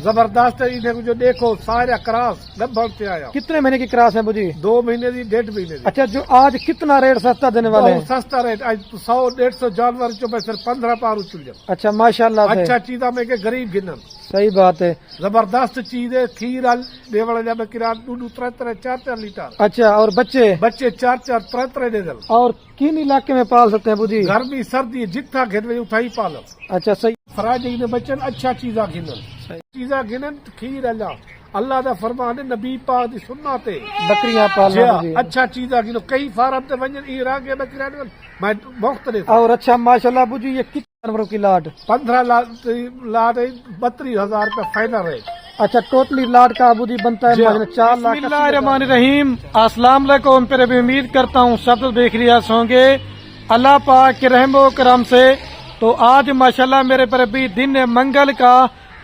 زبردست ہے، انہیں جو دیکھو سارا کراس گبھڑ سے آیا. کتنے مہینے کی کراس ہے ابو جی؟ 2 مہینے دی 1.5 مہینے دی. اچھا، جو آج کتنا ریٹ سستا دینے والے ہیں؟ بہت سستا ریٹ، 100-150 جانور جو میں صرف 15 پارو چل جاؤں. اچھا ماشاءاللہ سے اچھا چیزاں میں کہ غریب گنن. صحیح بات ہے. زبردست چیز ہے. کھیر دیوڑا جب کرا 2-3-4 لیٹر. اچھا، اور بچے 4-3 دے دل. اور کن علاقے میں پال سکتے ہیں ابو جی؟ گرمی سردی جتنا گھر میں اٹھائی پالو. اچھا صحیح. فراج نے بچن اچھا چیزاں گنن، چیزاں گنن. کھیر اللہ دا فرمان ہے، نبی پاک دی سنت ہے بکریاں پالنا ابو جی. اچھا چیزاں گنو. کئی فارم تے ونجن ایران کے بکریاں میں مختلف. اور اچھا ماشاءاللہ ابو جی، یہ کتنے جانوروں کی لاٹ؟ 15 لاٹ 32,000 روپے فائنل ریٹ. اچھا، ٹوٹلی لاٹ کا ابو جی بنتا ہے 4 لاکھ. بسم اللہ الرحمن الرحیم. السلام علیکم. پھر بھی امید کرتا ہوں سب دیکھ ریاض ہوں گے اللہ پاک کے رحم و کرم سے. تو آج ماشاءاللہ میرے پر بھی دن ہے منگل کا،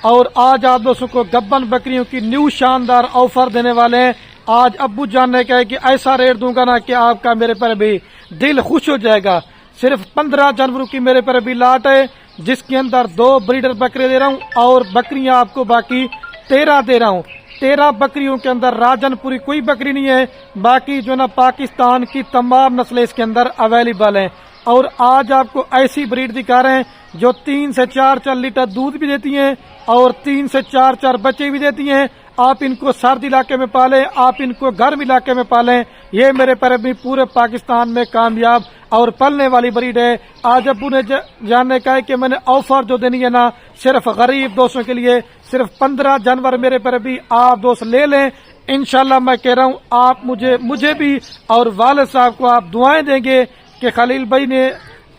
اور آج آپ دوستوں کو گبن بکریوں کی نیو شاندار آفر دینے والے ہیں. آج ابو جان نے کہا کہ ایسا ریٹ دوں گا نا کہ آپ کا میرے پر بھی دل خوش ہو جائے گا. صرف 15 جانوروں کی میرے پر بھی لاٹ ہے، جس کے اندر 2 بریڈر بکرے دے رہا ہوں، اور بکریاں آپ کو باقی 13 دے رہا ہوں. 13 بکریوں کے اندر راجن پوری کوئی بکری نہیں ہے، باقی جو نا پاکستان کی تمام نسلیں اس کے اندر اویلیبل ہیں. اور آج آپ کو ایسی بریڈ دکھا رہے ہیں جو 3 سے 4 لیٹر دودھ بھی دیتی ہیں، اور 3 سے 4 بچے بھی دیتی ہیں. آپ ان کو سرد علاقے میں پالیں، آپ ان کو گرم علاقے میں پالیں. یہ میرے پر بھی پورے پاکستان میں کامیاب اور پلنے والی بریڈ ہے. آج ابو نے جاننے کا ہے کہ میں نے آفر جو دینی ہے نا صرف غریب دوستوں کے لیے، صرف 15 جانور میرے پر بھی آپ دوست لے لیں. انشاءاللہ میں کہہ رہا ہوں آپ مجھے بھی اور والد صاحب کو آپ دعائیں دیں گے کہ خلیل بھائی نے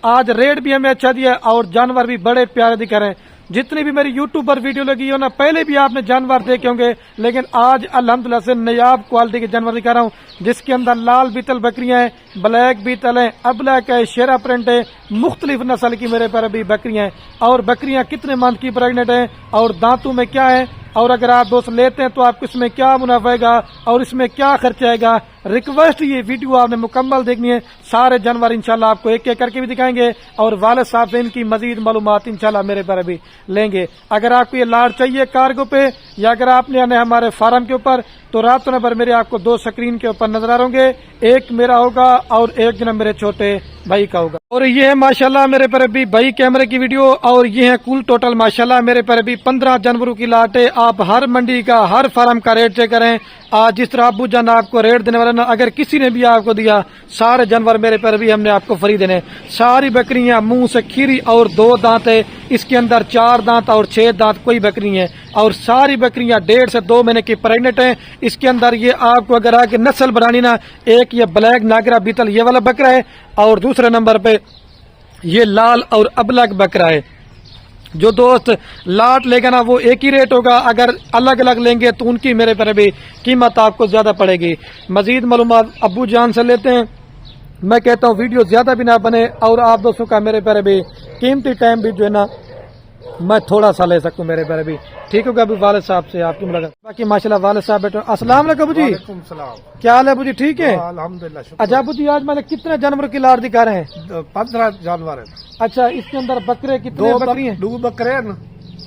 آج ریٹ بھی ہمیں اچھا دیا اور جانور بھی بڑے پیارے دکھ رہے ہیں. جتنی بھی میری یوٹیوب پر ویڈیو لگی ہو نا، پہلے بھی آپ نے جانور دیکھے ہوں گے، لیکن آج الحمدللہ سے نیاب کوالٹی کے جانور دکھا رہا ہوں، جس کے اندر لال بیتل بکریاں ہیں، بلیک بیتل ہیں، ابلیک ہے، شیرا پرنٹ ہے، مختلف نسل کی میرے پر بھی بکریاں ہیں. اور بکریاں کتنے منتھ کی پریگنٹ ہیں اور دانتوں میں کیا ہے، اور اگر آپ دوست لیتے ہیں تو آپ کو اس میں کیا منافع ہے گا اور اس میں کیا خرچہ آئے گا. ریکویسٹ یہ ویڈیو آپ نے مکمل دیکھنی ہے. سارے جانور انشاءاللہ آپ کو ایک ایک کر کے بھی دکھائیں گے، اور والد صاحب سے ان کی مزید معلومات انشاءاللہ میرے پر بھی لیں گے. اگر آپ کو یہ لاٹ چاہیے کارگو پہ، یا اگر آپ نے آنا ہے ہمارے فارم کے اوپر، تو رابطہ نمبر میرے آپ کو 2 سکرین کے اوپر نظر آ رہے ہوں گے. ایک میرا ہوگا اور ایک جناب میرے چھوٹے بھائی کا ہوگا. اور یہ ہے ماشاءاللہ میرے پر بھی بھائی کیمرے کی ویڈیو، اور یہ ہے کل ٹوٹل ماشاءاللہ میرے پر بھی 15 جانوروں کی لاٹ ہے. آپ ہر منڈی کا ہر فارم کا ریٹ چیک کریں. آج جس طرح ابو جان آپ کو ریٹ دینے والا نا، اگر کسی نے بھی آپ کو دیا، سارے جانور میرے پر بھی ہم نے آپ کو فری دینے. ساری بکریاں منہ سے کھیری اور 2 دانت ہے، اس کے اندر 4 دانت اور 6 دانت کوئی بکری ہے، اور ساری بکریاں 1.5 سے 2 مہینے کی پریگنٹ ہیں. اس کے اندر یہ آپ کو اگر آگے نسل بنانی نا، ایک یہ بلیک ناگرا بیتل یہ والا بکرا ہے، اور دوسرے نمبر پہ یہ لال اور ابلک بکرا ہے. جو دوست لاٹ لے گا نا وہ ایک ہی ریٹ ہوگا، اگر الگ الگ لیں گے تو ان کی میرے پر بھی قیمت آپ کو زیادہ پڑے گی. مزید معلومات ابو جان سے لیتے ہیں. میں کہتا ہوں ویڈیو زیادہ بھی نہ بنے، اور آپ دوستوں کا میرے پر بھی قیمتی ٹائم بھی جو ہے نا میں تھوڑا سا لے سکوں میرے پر بھی. ٹھیک ہوگا ابھی والد صاحب سے آپ کی ملاقات. باقی ماشاءاللہ والد صاحب بیٹھے. السلام علیکم ابو جی. وعلیکم السلام. کیا حال ہے ابو جی؟ ٹھیک ہے الحمدللہ. اچھا ابو جی، آج میں نے کتنے جانوروں کی لاٹ دکھا رہے ہیں؟ 15 جانور ہیں. اچھا، اس کے اندر بکرے کتنے بکری ہیں؟ 2 بکرے ہیں نا.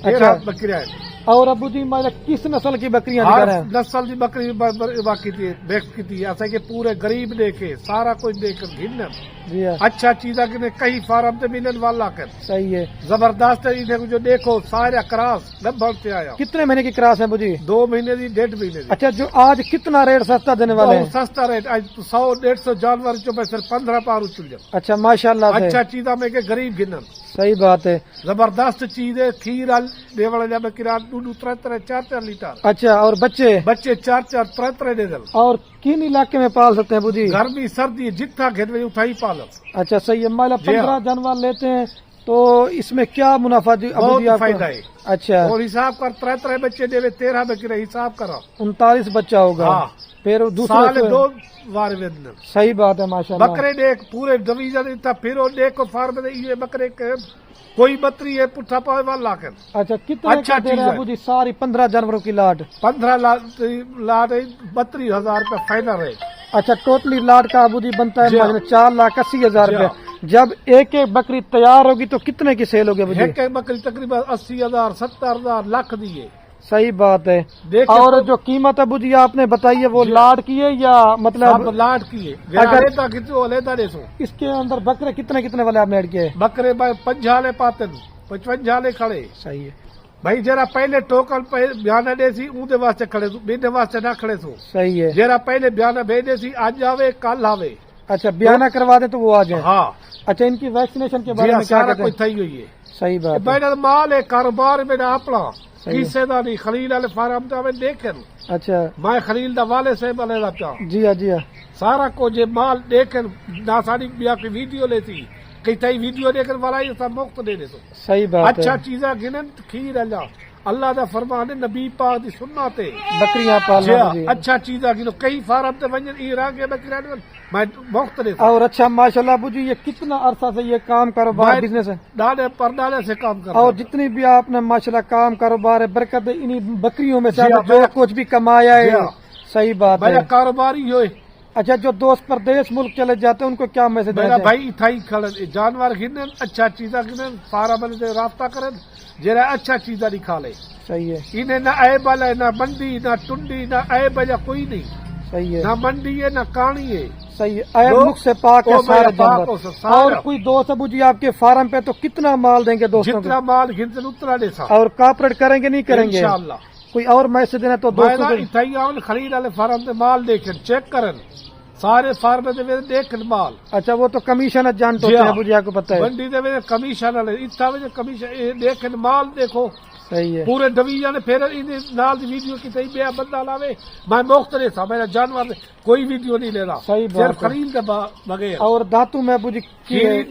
اچھا بکریاں ہیں. اور ابو جی میں کس نسل کی بکریاں دکھا رہے ہیں؟ نسل کی بکری باقی تھی بیک کی تھی، ایسا کہ پورے غریب دیکھے سارا کچھ دیکھ کر گھن. جی ہاں اچھا چیزاں کہ کئی فارم سے ملن والا کر. صحیح ہے. زبردست ہے. انہیں جو دیکھو سارا کراس گبھڑ سے آیا. کتنے مہینے کی کراس ہے ابو جی؟ 2 مہینے دی 1.5 مہینے دی. اچھا، جو آج کتنا ریٹ سستا دینے والے ہیں؟ بہت سستا ریٹ. 100-150 جانور جو میں صرف 15 پارو چل جاؤں. اچھا ماشاءاللہ سے اچھا چیزاں میں کہ غریب گنن. صحیح بات ہے. زبردست چیز ہے. کھیر دیوڑا جب کرا 2-3-4 لیٹر. اچھا، اور بچے 4-3 دے دل. اور کن علاقے میں پال سکتے ہیں ابو جی؟ گرمی سردی جتنا گھر میں اٹھائی پالو. اچھا صحیح ہے. مالا 15 جانور لیتے ہیں تو اس میں کیا منافع ابو جی بہت آپ فائدہ کو؟ ہے. اچھا، اور حساب کر 3 بچے دے 13 بکرے حساب کرو. 39 بچہ ہوگا. ہاں. پھر سال دوسرے 2 بار ودن. صحیح بات ہے ماشاءاللہ. بکرے دیکھ پورے ڈویژن تھا. پھر وہ دیکھو فارم میں یہ بکرے کوئی بتری ہے پٹھا پاؤ والا کر. اچھا، کتنے اچھا کا دے رہے ہیں ابو جی ساری 15 جانوروں کی لاٹ؟ 15 لاٹ 32,000 روپے فائنل ریٹ. اچھا، ٹوٹلی لاٹ کا ابو جی بنتا ہے جی ہاں. 4,80,000 جی روپے. ہاں. جب ایک ایک بکری تیار ہوگی تو کتنے کی سیل ہوگی ابو جی؟ ایک بکری تقریباً 80,000 70,000 لاکھ دیے. صحیح بات ہے. دیکھیں اور تو- جو قیمت ابو جی آپ نے بتائی ہے وہ جی. لاٹ کی ہے یا مطلب سب لاٹ کیے اگر- علیحدہ دیسو اس کے اندر بکرے کتنے والے آپ نے ایڈ کیے؟ بکرے بھائی 50 پاتن 55 کھڑے صحیح ہے. بھائی جرا پہلے ٹوکن بیان دے سی اون دے واسطے کھڑے سو بین واسطے نہ کھڑے سو صحیح ہے. جرا پہلے بیان بھیجے سی آج آوے کل آوے. اچھا بیانہ کروا دیں تو وہ آ جائیں. ہاں اچھا ان کی ویکسینیشن کے جی بارے میں کیا سارا کہتے کچھ ہیں؟ تھی ہوئی ہے. صحیح بات ہے. میرا مال ہے کاروبار میرا اپنا صحیح ہے. کسی دا نہیں خلیل والے فارم دا میں دیکھن اچھا میں خلیل دا والے سے بلے دا پیا جی ہاں جی ہاں. سارا کو جے مال دیکھن نہ ساری بیا کی ویڈیو لیتی کئی تئی ویڈیو دیکھن والا یہ سب مفت دے دے سو. صحیح بات ہے. اچھا چیزاں گنن کھیر اللہ دا فرمان ہے نبی پاک دی سنت ہے. بکریاں پالنا جی. اچھا چیزاں گنو کئی فارم تے ونجن ایران کے بکریاں میں مفت دے سو. اور اچھا ماشاءاللہ ابو جی یہ کتنا عرصہ سے یہ کام کاروبار میں- بزنس ہے ڈالے پر ڈالے سے کام کر اور جتنی بھی آپ نے ماشاءاللہ کام کاروبار ہے برکت انہی بکریوں میں سے جی ہاں، جو کچھ بھی کمایا جی ہے. ہاں. صحیح بات ہے. میرا کاروباری ہوئے اچھا جو دوست پردیش ملک چلے جاتے ہیں ان کو کیا میسج میرا دینا چاہیں؟ بھائی اتھائی کھڑن جانور گنن اچھا چیزاں گنن فارم سے رابطہ کرن جرا اچھا چیزاں نکھا لے. صحیح ہے. انہیں نہ عیب ہے نہ منڈی نہ ٹنڈی نہ عیب ہے کوئی نہیں. صحیح ہے. نہ منڈی ہے نہ کانی ہے. صحیح ہے. عیب دو- مکھ سے پاک ہے او سارے میرا پاک جانور. ہو سب سارا. اور کوئی دوست ابو جی آپ کے فارم پہ تو کتنا مال دیں گے دوستوں جتنا کو مال گھنسن اتنا دے سا اور کاپریٹ کریں گے نہیں کریں گے؟ انشاءاللہ. کوئی اور میسج دینا تو میں دوستوں نہ کو. اتھائی آن خرید والے فارم سے مال دیکھن چیک کرن سارے فارم دے وچ دیکھن مال اچھا وہ تو کمیشن ہے جان تو جی ہاں. ابو جی آپ کو پتہ ہے. منڈی دے وچ کمیشن والے اتھا وچ کمیشن دیکھن مال دیکھو صحیح ہے. پورے ڈویژن پھر نال دی ویڈیو کی تے بیا بندہ لاوے میں مختلف تھا میرا جانور کوئی ویڈیو نہیں لے رہا صحیح بات صرف ہے. خلیل کے بغیر اور دانتوں میں ابو جی کی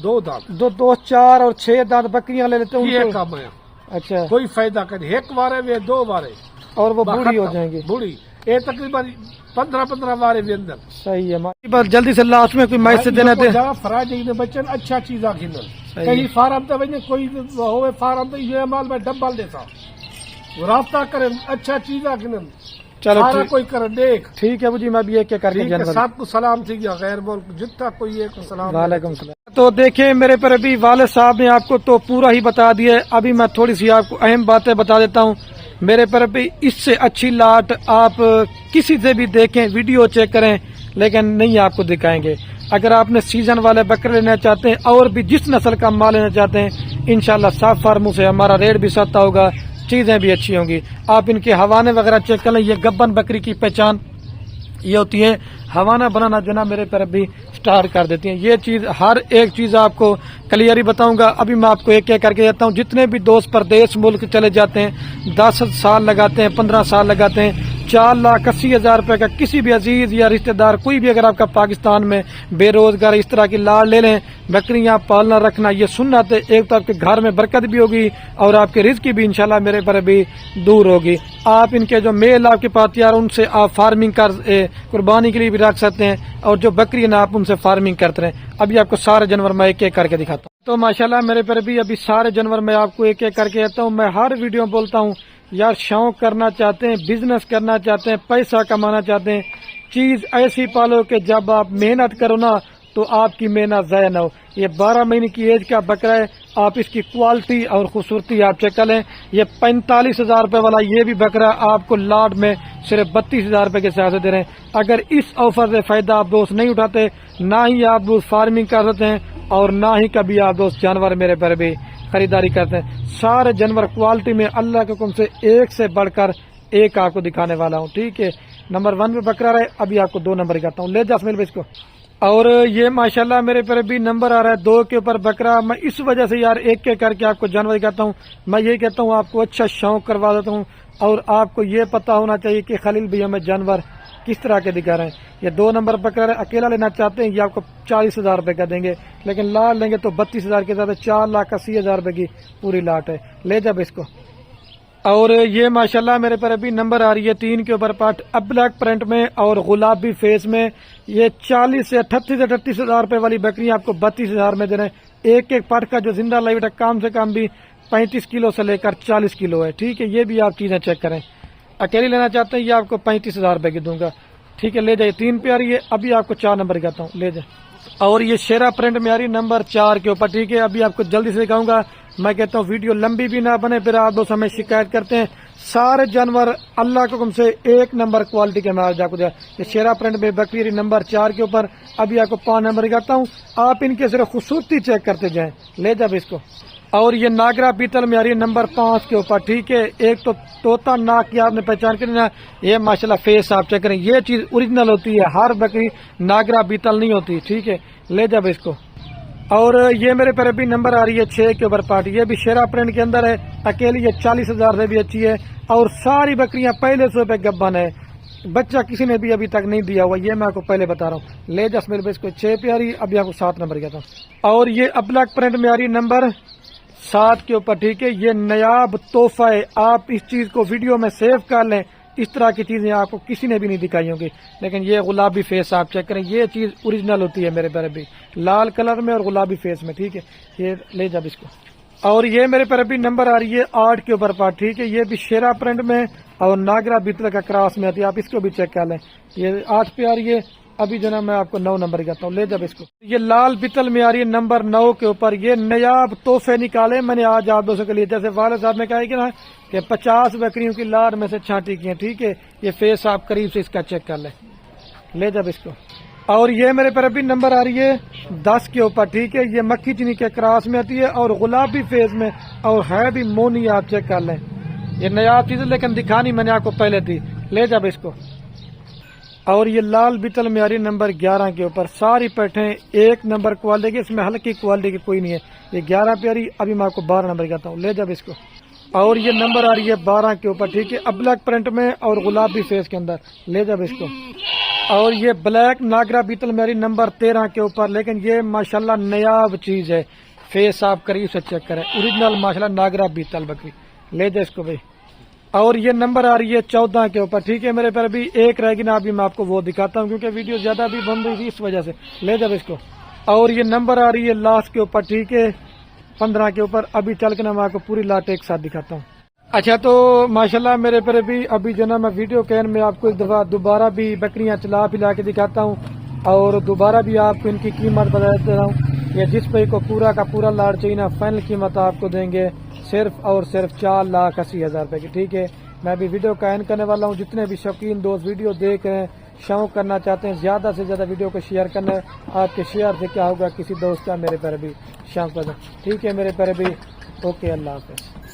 دو دانت دو 4 اور 6 دانت بکریاں لے لیتے ہیں یہ ان کو. کام ہے اچھا کوئی فائدہ کرے ایک بارے میں دو بارے اور وہ بوڑھی ہو جائیں گی. بوڑھی یہ تقریباً 15 بارے بھی اندر صحیح ہے. بس جلدی سے لاسٹ میں کوئی میسج دینا تھے. فراڈ بچن اچھا چیزاں گھنن صحیح. کہیں فارم تے وجہ کوئی ہوئے فارم تے یہ مال میں ڈبل دیتا رابطہ کریں اچھا چیزاں گھنن چلو سارا ٹھیک کوئی کرن دیکھ ٹھیک ہے ابو جی میں بھی ایک ایک کر کے ٹھیک ہے جانور. سب کو سلام تھی یا غیر ملک جتنا کوئی ایک سلام. وعلیکم السلام. تو دیکھیں میرے پر ابھی والد صاحب نے آپ کو تو پورا ہی بتا دیا ہے. ابھی میں تھوڑی سی آپ کو اہم باتیں بتا دیتا ہوں. میرے پر ابھی اس سے اچھی لاٹ آپ کسی سے بھی دیکھیں ویڈیو چیک کریں لیکن نہیں آپ کو دکھائیں گے. اگر آپ نے سیزن والے بکرے لینا چاہتے ہیں اور بھی جس نسل کا مال لینا چاہتے ہیں انشاءاللہ صاف فارموں سے ہمارا ریٹ بھی سستا ہوگا چیزیں بھی اچھی ہوں گی. آپ ان کے حوانے وغیرہ چیک کر لیں. یہ گبن بکری کی پہچان یہ ہوتی ہے حوانہ بنانا جو نا میرے پر ابھی سٹارٹ کر دیتی ہیں. یہ چیز ہر ایک چیز آپ کو کلیئر ہی بتاؤں گا. ابھی میں آپ کو ایک ایک کر کے دیتا ہوں. جتنے بھی دوست پردیش ملک چلے جاتے ہیں 10 سال لگاتے ہیں 15 سال لگاتے ہیں 4,80,000 روپے کا کسی بھی عزیز یا رشتہ دار کوئی بھی اگر آپ کا پاکستان میں بے روزگار اس طرح کی لاڑ لے لیں بکریاں پالنا رکھنا یہ سنت ہے. ایک تو آپ کے گھر میں برکت بھی ہوگی اور آپ کے رزق کی بھی انشاءاللہ میرے پر بھی دور ہوگی. آپ ان کے جو میل آپ کے پاس تیار ان سے آپ فارمنگ کر قربانی کے لیے بھی رکھ سکتے ہیں اور جو بکری نا آپ ان سے فارمنگ کرتے رہیں. ابھی آپ کو سارے جانور میں ایک ایک کر کے دکھاتا ہوں. تو ماشاءاللہ میرے پر بھی ابھی سارے جانور میں آپ کو ایک ایک کر کے دیتا ہوں. میں ہر ویڈیو میں بولتا ہوں یار شوق کرنا چاہتے ہیں بزنس کرنا چاہتے ہیں پیسہ کمانا چاہتے ہیں چیز ایسی پالو کہ جب آپ محنت کرو نا تو آپ کی محنت ضائع نہ ہو. یہ 12 مہینے کی ایج کا بکرا ہے. آپ اس کی کوالٹی اور خوبصورتی آپ چیک کر لیں. یہ 45,000 روپے والا یہ بھی بکرا آپ کو لاٹ میں صرف 32,000 روپے کے حساب سے دے رہے ہیں. اگر اس آفر سے فائدہ آپ دوست نہیں اٹھاتے نہ ہی آپ دوست فارمنگ کر سکتے ہیں اور نہ ہی کبھی آپ دوست جانور میرے پر بھی خریداری کرتے ہیں. سارے جانور کوالٹی میں اللہ کے حکم سے ایک سے بڑھ کر ایک آپ کو دکھانے والا ہوں. ٹھیک ہے نمبر 1 پہ بکرا رہے. ابھی آپ کو 2 نمبر دکھاتا ہوں. لے جا اسمیل بھائی اس کو. اور یہ ماشاءاللہ میرے پر بھی نمبر آ رہا ہے 2 کے اوپر بکرا. میں اس وجہ سے یار ایک کر کے آپ کو جانور دکھاتا ہوں. میں یہ کہتا ہوں آپ کو اچھا شوق کروا دیتا ہوں اور آپ کو یہ پتا ہونا چاہیے کہ خلیل بھی ہمیں جانور کس طرح کے دکھا رہے ہیں. یہ 2 نمبر بکرا ہے. اکیلا لینا چاہتے ہیں یہ آپ کو 40,000 روپے کا دیں گے لیکن لاٹ لیں گے تو 32,000 کے ساتھ 4,80,000 روپے کی پوری لاٹ ہے. لے جب اس کو. اور یہ ماشاءاللہ میرے پر ابھی نمبر آ رہی ہے 3 کے اوپر پاٹ اب بلیک پرنٹ میں اور گلابی فیس میں. یہ 40 سے 38,000 روپے والی بکری آپ کو 32,000 میں دے رہے ہیں. ایک ایک پٹ کا جو زندہ لائٹ ہے کم سے کم بھی 35 کلو سے لے کر 40 کلو ہے. ٹھیک ہے یہ بھی آپ چیزیں چیک کریں. اکیلی لینا چاہتے ہیں یہ آپ کو 35,000 روپے کی دوں گا. ٹھیک ہے لے جائیے. 3 پہ آ رہی ہے. ابھی آپ کو 4 نمبر کہتا ہوں. لے جائیں. اور یہ شیرا پرنٹ میں آ رہی نمبر 4 کے اوپر. ٹھیک ہے ابھی آپ کو جلدی سے دکھاؤں گا. میں کہتا ہوں ویڈیو لمبی بھی نہ بنے پھر آپ دوست ہمیں شکایت کرتے ہیں. سارے جانور اللہ کے حکم سے ایک نمبر کوالٹی کے میں آج آپ کو دیا. یہ شیرا پرنٹ میں بکری نمبر 4 کے اوپر ابھی آپ کو 5 نمبر دکھاتا ہوں. آپ ان کے صرف خوبصورتی چیک کرتے جائیں. لے جب اس کو. اور یہ ناگرا بیتل میں آ رہی ہے نمبر 5 کے اوپر. ٹھیک ہے, ایک تو طوطا ناک کی آپ نے پہچان کرنا. یہ ماشاءاللہ فیس آپ چیک کریں, یہ چیز اوریجنل ہوتی ہے, ہر بکری ناگرا بیتل نہیں ہوتی. ٹھیک ہے, لے جب اس کو. اور یہ میرے پر ابھی نمبر آ رہی ہے 6 کے اوپر پارٹی. یہ بھی شیرا پرنٹ کے اندر ہے, اکیلی یہ 40,000 سے بھی اچھی ہے. اور ساری بکریاں پہلے سو پہ گبن ہے, بچہ کسی نے بھی ابھی تک نہیں دیا ہوا. یہ میں آپ کو پہلے بتا رہا ہوں. لے جس میرے اس کو 6 پہ آ رہی, ابھی آپ کو 7 نمبر کہتا ہوں. اور یہ ابلک پرنٹ میں آ رہی نمبر 7 کے اوپر. ٹھیک ہے, یہ نیاب تحفہ ہے. آپ اس چیز کو ویڈیو میں سیو کر لیں. اس طرح کی چیزیں آپ کو کسی نے بھی نہیں دکھائی ہوں گی. لیکن یہ گلابی فیس آپ چیک کریں, یہ چیز اوریجنل ہوتی ہے میرے پر بھی, لال کلر میں اور گلابی فیس میں. ٹھیک ہے, یہ لے جب اس کو. اور یہ میرے پر ابھی نمبر آ رہی ہے 8 کے اوپر پارٹ. ٹھیک ہے, یہ بھی شیرا پرنٹ میں اور ناگرا بیتل کا کراس میں آتی ہے. آپ اس کو بھی چیک کر لیں. یہ 8 پہ آ رہی ہے, ابھی جو نا میں آپ کو 9 نمبر کہتا ہوں. لے جب اس کو. یہ لال بیتل میں آ رہی ہے نمبر 9 کے اوپر. یہ نیاب تحفے نکالے میں نے آج آپ دوستوں کے لیے. جیسے والد صاحب نے کہا ہے کہ نا کہ 50 بکریوں کی لاڑ میں سے چھانٹی کی ہیں. ٹھیک ہے, یہ فیس آپ قریب سے اس کا چیک کر لیں. لے جب اس کو. اور یہ میرے پر ابھی نمبر آ رہی ہے 10 کے اوپر. ٹھیک ہے, یہ مکھی چینی کے کراس میں آتی ہے اور گلابی فیس میں, اور ہے بھی مونی. آپ چیک کر لیں. یہ نیاب چیز لیکن دکھانی میں نے آپ کو پہلے دی. لے جب اس کو. اور یہ لال بیتل میں آ رہی نمبر 11 کے اوپر. ساری پیٹھیں ایک نمبر کوالٹی کی, اس میں ہلکی کوالٹی کی کوئی نہیں ہے. یہ 11 پہ آ رہی, ابھی میں آپ کو 12 نمبر کہتا ہوں. لے جب اس کو. اور یہ نمبر آ رہی ہے 12 کے اوپر. ٹھیک ہے, ابلک پرنٹ میں اور گلابی فیس کے اندر. لے جب اس کو. اور یہ بلیک ناگرا بیتل میری نمبر 13 کے اوپر. لیکن یہ ماشاءاللہ نیاب چیز ہے, فیس آپ قریب سے چیک کریں, اوریجنل ماشاءاللہ ناگرا بیتل بکری. لے جا اس کو بھائی. اور یہ نمبر آ رہی ہے 14 کے اوپر. ٹھیک ہے, میرے پر ابھی ایک رہ گی نا, ابھی میں آپ کو وہ دکھاتا ہوں کیونکہ ویڈیو زیادہ بھی بند ہوئی تھی اس وجہ سے. لے جب اس کو. اور یہ نمبر آ رہی ہے لاسٹ کے اوپر. ٹھیک ہے, 15 کے اوپر. ابھی چل کے نا میں آپ کو پوری لاٹ ایک ساتھ دکھاتا ہوں. اچھا, تو ماشاءاللہ میرے پر ابھی جو نا میں ویڈیو کین میں آپ کو ایک دفعہ دوبارہ بھی بکریاں چلا پلا کے دکھاتا ہوں, اور دوبارہ بھی آپ کو ان کی قیمت بتا دیتا ہوں. یہ جس پہ کو پورا کا پورا لاٹ چاہیے نا, فائنل قیمت آپ کو دیں گے صرف اور صرف 4,80,000 روپے کی. ٹھیک ہے, میں ابھی ویڈیو کا اینڈ کرنے والا ہوں. جتنے بھی شوقین دوست ویڈیو دیکھ رہے ہیں, شوق کرنا چاہتے ہیں, زیادہ سے زیادہ ویڈیو کو شیئر کرنا ہے. آپ کے شیئر سے کیا ہوگا, کسی دوست کا میرے پر بھی شوق کرنا. ٹھیک ہے میرے پر بھی. اوکے, اللہ حافظ.